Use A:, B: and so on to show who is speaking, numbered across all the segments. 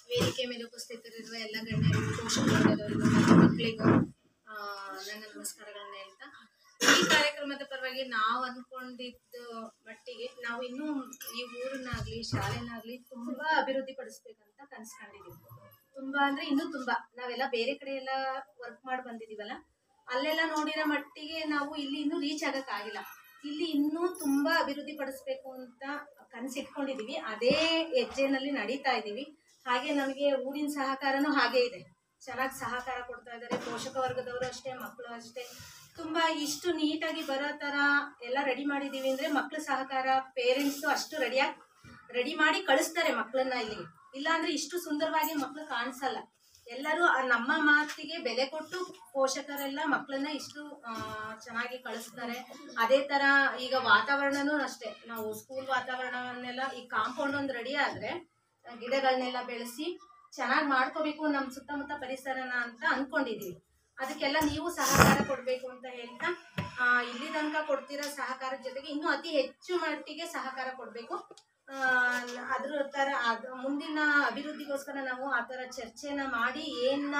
A: ವೇದಿಕೆ ಮೇಲೆ ಉಪಸ್ಥಿತರಿರುವ ಎಲ್ಲ ಗಣ್ಯರಿಗೂ ಪೋಷಕರಿಗೂ ಮತ್ತು ಮಕ್ಕಳಿಗೂ ನನ್ನ ನಮಸ್ಕಾರಗಳನ್ನ ಹೇಳ್ತಾ ಈ ಕಾರ್ಯಕ್ರಮದ ಪರವಾಗಿ ನಾವು ಅನ್ಕೊಂಡಿದ್ದ ಮಟ್ಟಿಗೆ ನಾವು ಇನ್ನೂ ಈ ಊರನ್ನಾಗ್ಲಿ ಶಾಲೆನಾಗ್ಲಿ ತುಂಬಾ ಅಭಿವೃದ್ಧಿ ಪಡಿಸ್ಬೇಕಂತ ಕನ್ಸ್ಕೊಂಡಿದೀವಿ. ತುಂಬಾ ಅಂದ್ರೆ ಇನ್ನೂ ತುಂಬಾ ನಾವೆಲ್ಲ ಬೇರೆ ಕಡೆ ಎಲ್ಲ ವರ್ಕ್ ಮಾಡಿ ಬಂದಿದೀವಲ್ಲ, ಅಲ್ಲೆಲ್ಲ ನೋಡಿರೋ ಮಟ್ಟಿಗೆ ನಾವು ಇಲ್ಲಿ ಇನ್ನೂ ರೀಚ್ ಆಗಕ್ ಆಗಿಲ್ಲ. ಇಲ್ಲಿ ಇನ್ನೂ ತುಂಬಾ ಅಭಿವೃದ್ಧಿ ಪಡಿಸ್ಬೇಕು ಅಂತ ಕನಸಿಟ್ಕೊಂಡಿದೀವಿ. ಅದೇ ಹೆಜ್ಜೆನಲ್ಲಿ ನಡೀತಾ ಇದ್ದೀವಿ. ಹಾಗೆ ನಮಗೆ ಊರಿನ ಸಹಕಾರನೂ ಹಾಗೆ ಇದೆ, ಚೆನ್ನಾಗಿ ಸಹಕಾರ ಕೊಡ್ತಾ ಇದ್ದಾರೆ. ಪೋಷಕ ವರ್ಗದವರು ಅಷ್ಟೇ, ಮಕ್ಕಳು ಅಷ್ಟೇ. ತುಂಬಾ ಇಷ್ಟು ನೀಟಾಗಿ ಬರೋ ತರ ಎಲ್ಲ ರೆಡಿ ಮಾಡಿದೀವಿ ಅಂದ್ರೆ ಮಕ್ಳ ಸಹಕಾರ, ಪೇರೆಂಟ್ಸ್ ಅಷ್ಟು ರೆಡಿ ಮಾಡಿ ಕಳಿಸ್ತಾರೆ ಮಕ್ಕಳನ್ನ ಇಲ್ಲಿ. ಇಲ್ಲಾಂದ್ರೆ ಇಷ್ಟು ಸುಂದರವಾಗಿ ಮಕ್ಕಳು ಕಾಣಿಸಲ್ಲ. ಎಲ್ಲರೂ ನಮ್ಮ ಮಾತಿಗೆ ಬೆಲೆ ಕೊಟ್ಟು ಪೋಷಕರೆಲ್ಲ ಮಕ್ಕಳನ್ನ ಇಷ್ಟು ಚೆನ್ನಾಗಿ ಕಳಿಸ್ತಾರೆ. ಅದೇ ತರ ಈಗ ವಾತಾವರಣನೂ ಅಷ್ಟೇ, ನಾವು ಸ್ಕೂಲ್ ವಾತಾವರಣವನ್ನೆಲ್ಲ ಈ ಕಾಂಪೌಂಡ್ ಒಂದು ರೆಡಿ ಆದ್ರೆ ಗಿಡಗಳನ್ನೆಲ್ಲ ಬೆಳೆಸಿ ಚೆನ್ನಾಗಿ ಮಾಡ್ಕೋಬೇಕು ನಮ್ಮ ಸುತ್ತಮುತ್ತ ಪರಿಸರನ ಅಂತ ಅನ್ಕೊಂಡಿದೀವಿ. ಅದಕ್ಕೆಲ್ಲ ನೀವು ಸಹಕಾರ ಕೊಡಬೇಕು ಅಂತ ಹೇಳ್ತಾ, ಇಲ್ಲಿ ತನಕ ಕೊಡ್ತಿರೋ ಸಹಕಾರದ ಜೊತೆಗೆ ಇನ್ನೂ ಅತಿ ಹೆಚ್ಚು ಮಟ್ಟಿಗೆ ಸಹಕಾರ ಕೊಡಬೇಕು. ಅದ್ರ ತರ ಮುಂದಿನ ಅಭಿವೃದ್ಧಿಗೋಸ್ಕರ ನಾವು ಆ ಥರ ಚರ್ಚೆನ ಮಾಡಿ ಏನ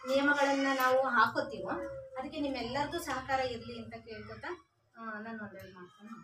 A: ನಿಯಮಗಳನ್ನ ನಾವು ಹಾಕೋತೀವೋ ಅದಕ್ಕೆ ನಿಮ್ಮೆಲ್ಲರದ್ದು ಸಹಕಾರ ಇರಲಿ ಅಂತ ಕೇಳ್ಕೊತಾ ನಾನು ಒಂದೆರಡು ಮಾತನ್ನು